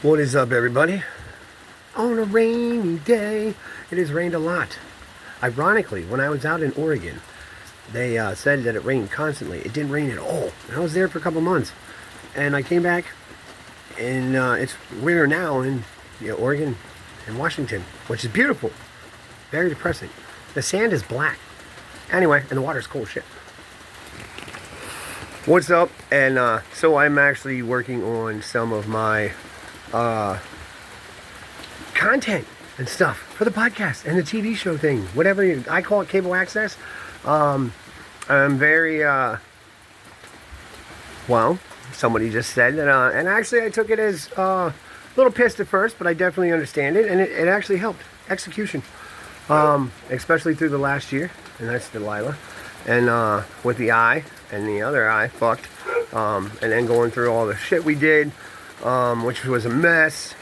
What is up, everybody? On a rainy day, it has rained a lot. Ironically, when I was out in Oregon, they said that it rained constantly. It didn't rain at all. And I was there for a couple months, and I came back, and it's winter now in Oregon and Washington, which is beautiful. Very depressing. The sand is black. Anyway, and the water's cold shit. What's up? And so I'm actually working on some of my content and stuff for the podcast and the TV show thing, whatever I call it, cable access. I'm very well, somebody just said that, and actually I took it as a little pissed at first, but I definitely understand it, and it actually helped execution, especially through the last year, and that's Delilah, and with the eye and the other eye fucked, and then going through all the shit we did, which was a mess,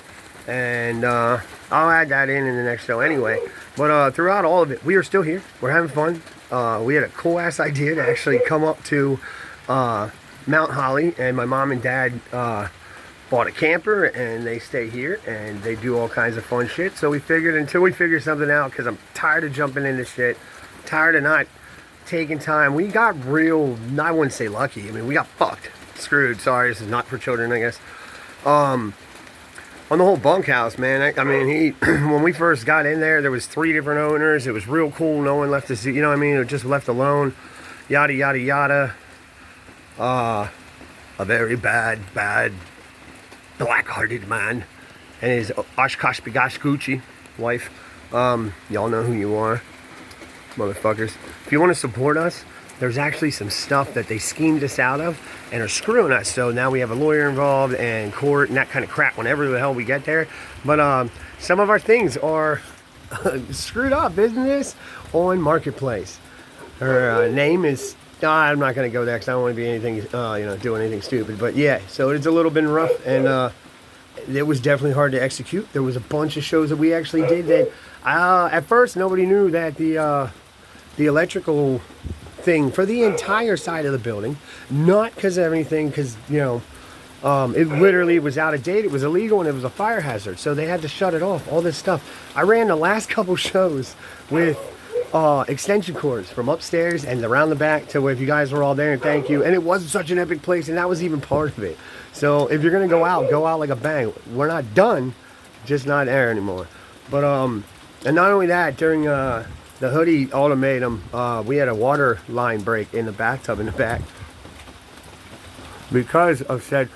and I'll add that in the next show anyway. But throughout all of it, we are still here. We're having fun. We had a cool ass idea to actually come up to Mount Holly, and my mom and dad bought a camper, and they stay here, and they do all kinds of fun shit. So we figured, until we figure something out, because I'm tired of jumping into shit, tired of not taking time. We got real, I wouldn't say lucky. I mean, we got fucked, screwed. Sorry, this is not for children, I guess. On the whole Bunkhouse, man. I mean, when we first got in there was 3 different owners. It was real cool. No one left to see, you know what I mean? It was just left alone. Yada, yada, yada. A very bad, black-hearted man. And his Oshkosh Bigosh Gucci wife. Y'all know who you are, motherfuckers. If you want to support us, there's actually some stuff that they schemed us out of and are screwing us. So now we have a lawyer involved and court and that kind of crap whenever the hell we get there. But some of our things are screwed up. Business on Marketplace. Her name is, I'm not going to go there because I don't want to be anything, doing anything stupid. But yeah, so it's a little bit rough, and it was definitely hard to execute. There was a bunch of shows that we actually did that at first nobody knew that the electrical thing for the entire side of the building, not because of anything, because it literally was out of date, it was illegal, and it was a fire hazard, so they had to shut it off. All this stuff. I ran the last couple shows with extension cords from upstairs and around the back to where, if you guys were all there, and thank you. And it was such an epic place, and that was even part of it. So if you're gonna go out like a bang. We're not done, just not there anymore. But and not only that, during the hoodie ultimatum, we had a water line break in the bathtub in the back because of said,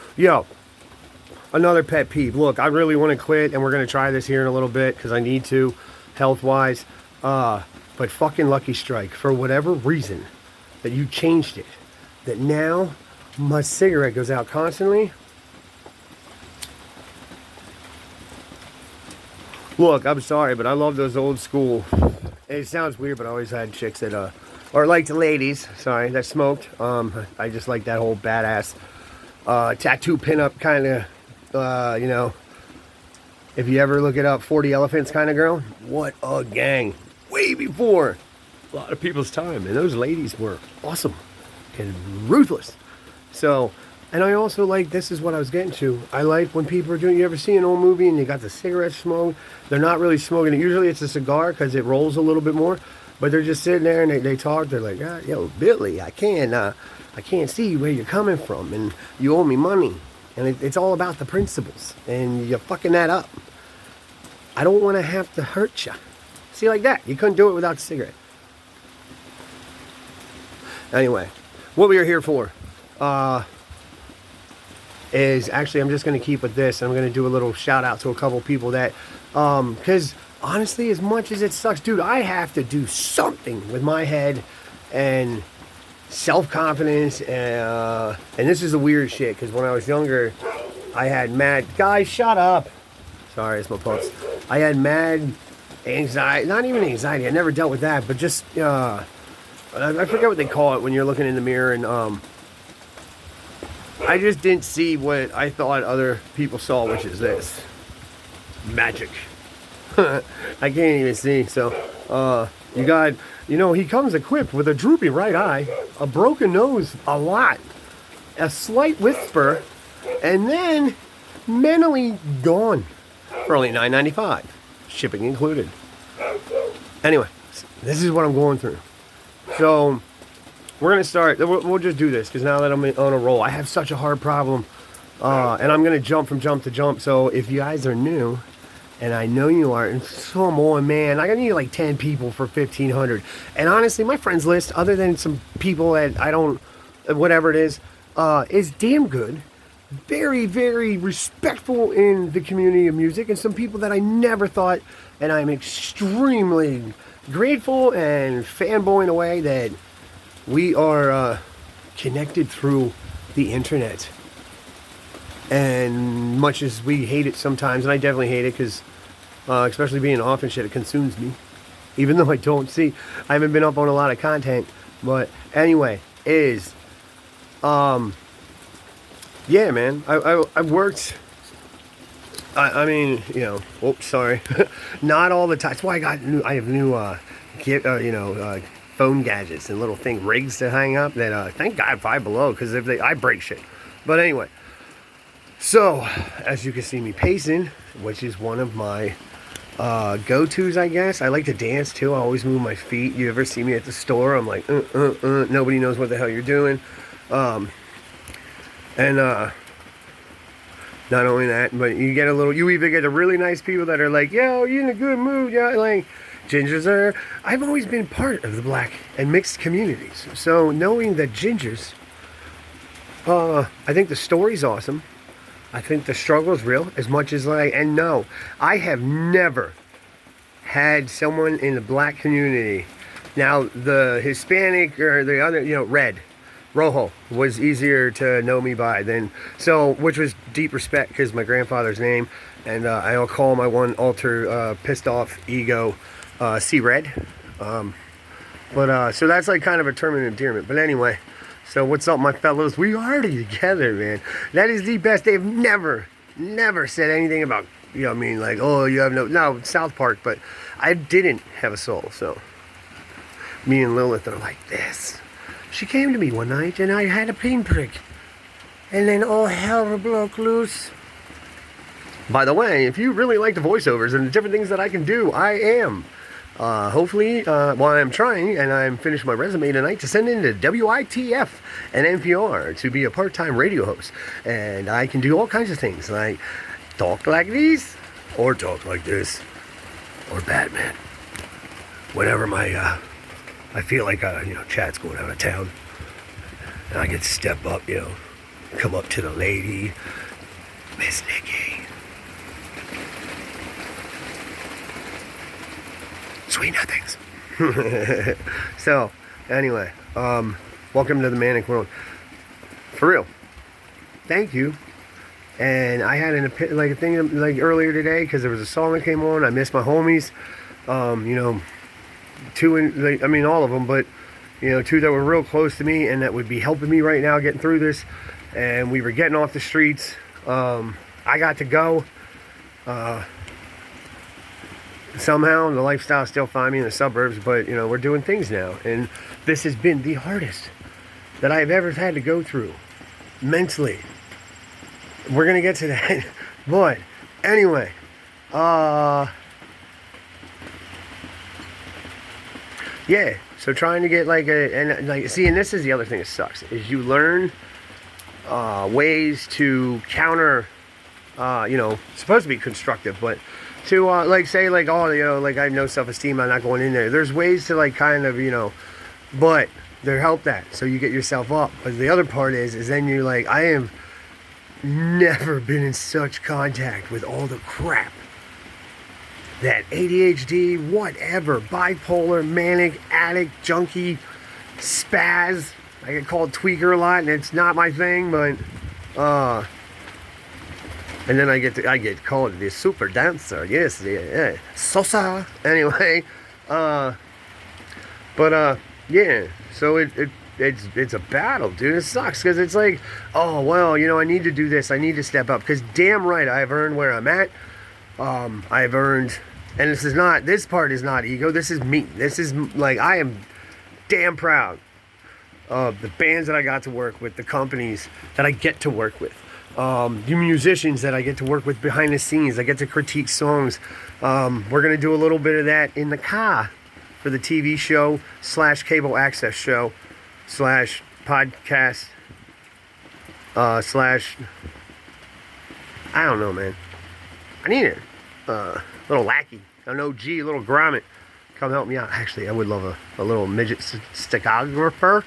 another pet peeve. Look, I really want to quit, and we're going to try this here in a little bit because I need to, health-wise. But fucking Lucky Strike, for whatever reason that you changed it, that now my cigarette goes out constantly. Look, I'm sorry, but I love those old school. It sounds weird, but I always had chicks that, or like the ladies, sorry, that smoked. I just like that whole badass, tattoo pinup kind of, if you ever look it up, 40 Elephants kind of girl. What a gang. Way before a lot of people's time. And those ladies were awesome and ruthless. So, and I also like, this is what I was getting to. I like when people are doing, you ever see an old movie and you got the cigarette smoke? They're not really smoking it. Usually it's a cigar because it rolls a little bit more. But they're just sitting there and they talk. They're like, yo, Billy, I can't see where you're coming from. And you owe me money. And it's all about the principles. And you're fucking that up. I don't want to have to hurt you. See, like that. You couldn't do it without a cigarette. Anyway, what we are here for is actually, I'm just going to keep with this. I'm going to do a little shout out to a couple people that, because honestly, as much as it sucks, dude, I have to do something with my head and self-confidence. And this is the weird shit, because when I was younger, I had mad, guys, shut up. Sorry, it's my pups. I had mad anxiety, not even anxiety, I never dealt with that, but just, I forget what they call it when you're looking in the mirror, and, I just didn't see what I thought other people saw, which is this. Magic. I can't even see, so, you got, he comes equipped with a droopy right eye, a broken nose a lot, a slight whisper, and then mentally gone for only $9.95, shipping included. Anyway, this is what I'm going through. So we're gonna start. We'll just do this because now that I'm on a roll, I have such a hard problem, and I'm gonna jump from jump to jump. So if you guys are new, and I know you are, and so am I, man, I need like 10 people for 1,500. And honestly, my friends list, other than some people that I don't, whatever it is damn good. Very, very respectful in the community of music, and some people that I never thought, and I'm extremely grateful and fanboying away that we are connected through the internet. And much as we hate it sometimes, and I definitely hate it because, especially being off and shit, it consumes me. Even though I haven't been up on a lot of content. But anyway, yeah, man, I've worked, I mean, you know, oops, sorry, not all the time. That's why I have new, phone gadgets and little rigs to hang up that, thank God Five Below, because I break shit. But anyway, so, as you can see me pacing, which is one of my go-tos, I guess. I like to dance, too. I always move my feet. You ever see me at the store? I'm like, nobody knows what the hell you're doing. And not only that, but you either get the really nice people that are like, yo, you in a good mood, yeah, like, gingers I've always been part of the black and mixed communities. So knowing that gingers, I think the story's awesome. I think the struggle's real, as much as and no, I have never had someone in the black community. Now, the Hispanic or the other, red, Rojo was easier to know me by than, which was deep respect because my grandfather's name, and I'll call my one alter pissed off ego C-Red. So that's like kind of a term of endearment. But anyway, so what's up, my fellows? We are together, man. That is the best. They've never said anything about, oh, you have no, South Park, but I didn't have a soul, so me and Lilith are like this. She came to me one night and I had a pinprick. And then all hell broke loose. By the way, if you really like the voiceovers and the different things that I can do, I am. Hopefully, while I'm trying, and I'm finished my resume tonight to send in to WITF and NPR to be a part-time radio host. And I can do all kinds of things, like talk like this, or talk like this, or Batman. Whenever I feel like, Chad's going out of town, and I get to step up, come up to the lady, Miss Nikki. Sweet nothings. So, anyway, welcome to the Manic World. For real, thank you. And I had a thing earlier today because there was a song that came on. I missed my homies. All of them, but two that were real close to me and that would be helping me right now getting through this. And we were getting off the streets. I got to go. Somehow the lifestyle still find me in the suburbs, but we're doing things now, and this has been the hardest that I've ever had to go through mentally. We're gonna get to that. But anyway, yeah, so trying to get and this is the other thing that sucks, is you learn ways to counter, supposed to be constructive, but to I have no self-esteem, I'm not going in there. There's ways to but they help that, so you get yourself up. But the other part is then you're like, I have never been in such contact with all the crap that ADHD, whatever, bipolar, manic, addict, junkie, spaz. I get called tweaker a lot, and it's not my thing, but and then I get called the super dancer. Yes, yeah, Sosa. Anyway, yeah. So it's a battle, dude. It sucks because it's like, oh well, I need to do this. I need to step up because damn right I've earned where I'm at. I've earned, and this part is not ego. This is me. This is I am damn proud of the bands that I got to work with, the companies that I get to work with. You musicians that I get to work with behind the scenes. I get to critique songs. We're going to do a little bit of that in the car for the TV show / cable access show / podcast / I don't know, man. I need a little lackey, an OG, a little grommet. Come help me out. Actually, I would love a little midget stickographer.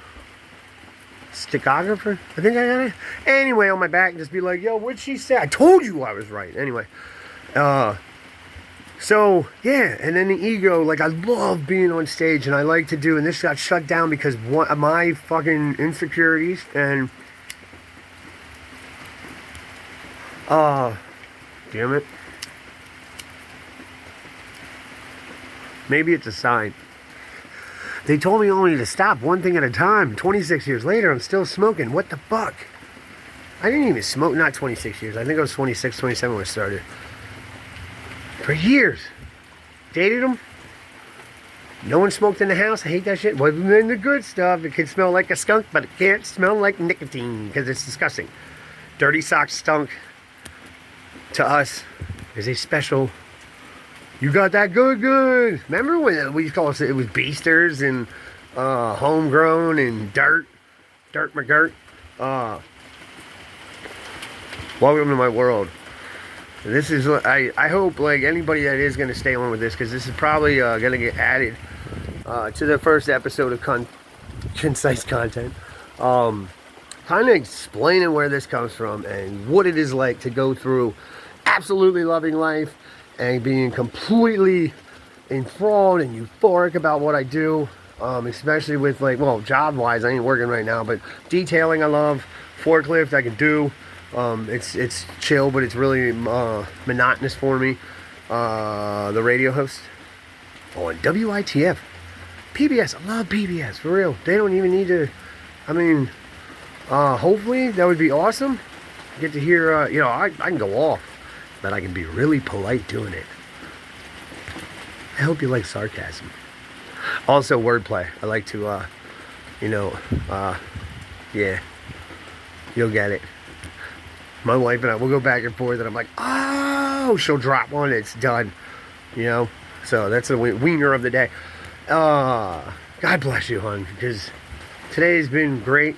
I think I got it. Anyway, on my back, just be like, yo, what'd she say? I told you I was right. Anyway. So, yeah. And then the ego, like, I love being on stage, and I like to do, and this got shut down because one of my fucking insecurities, and, damn it. Maybe it's a sign. They told me only to stop one thing at a time. 26 years later, I'm still smoking. What the fuck? I didn't even smoke, not 26 years. I think I was 26, 27 when I started. For years. Dated them. No one smoked in the house. I hate that shit. Wasn't in the good stuff. It can smell like a skunk, but it can't smell like nicotine because it's disgusting. Dirty Sock stunk to us is a special. You got that good. Remember when we call it was Beasters and Homegrown and Dirt McGirt? Welcome to my world. This is, I hope, like, anybody that is going to stay on with this, because this is probably going to get added to the first episode of concise content. Kind of explaining where this comes from and what it is like to go through absolutely loving life and being completely enthralled and euphoric about what I do, especially with, like, well, job-wise, I ain't working right now, but detailing I love, forklift I can do, it's chill, but it's really monotonous for me. The radio host on WITF, PBS, I love PBS, for real. They don't even need to, I mean, hopefully that would be awesome. Get to hear, you know, I can go off, but I can be really polite doing it. I hope you like sarcasm. Also, wordplay. I like to, you know, yeah, you'll get it. My wife and I, we'll go back and forth, and I'm like, oh, she'll drop one, it's done, you know. So that's the wiener of the day. God bless you, hon, because today's been great.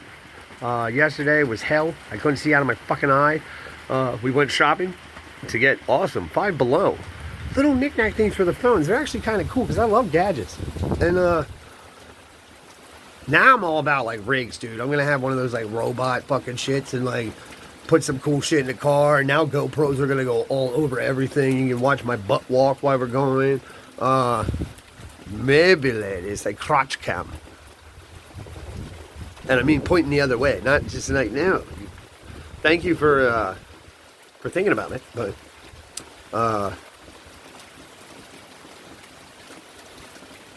Yesterday was hell. I couldn't see out of my fucking eye. We went shopping to get awesome Five Below little knick-knack things for the phones. They're actually kind of cool because I love gadgets. And now I'm all about, like, rigs, dude. I'm gonna have one of those, like, robot fucking shits and, like, put some cool shit in the car. And now GoPros are gonna go all over everything. You can watch my butt walk while we're going. Maybe it's like crotch cam. And I mean pointing the other way, not just like, no. Thank you for thinking about it, but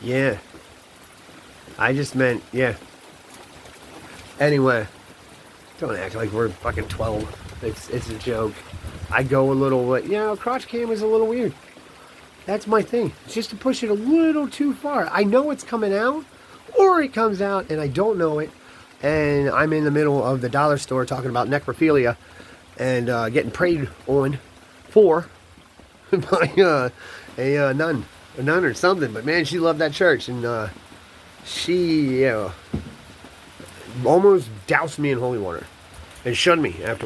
yeah. I just meant, yeah. Anyway, don't act like we're fucking 12. It's a joke. I go a little, you know, crotch cam is a little weird. That's my thing. It's just to push it a little too far. I know it's coming out, or it comes out and I don't know it, and I'm in the middle of the dollar store talking about necrophilia and getting prayed on for by a nun or something. But man, she loved that church, and she almost doused me in holy water and shunned me afterwards.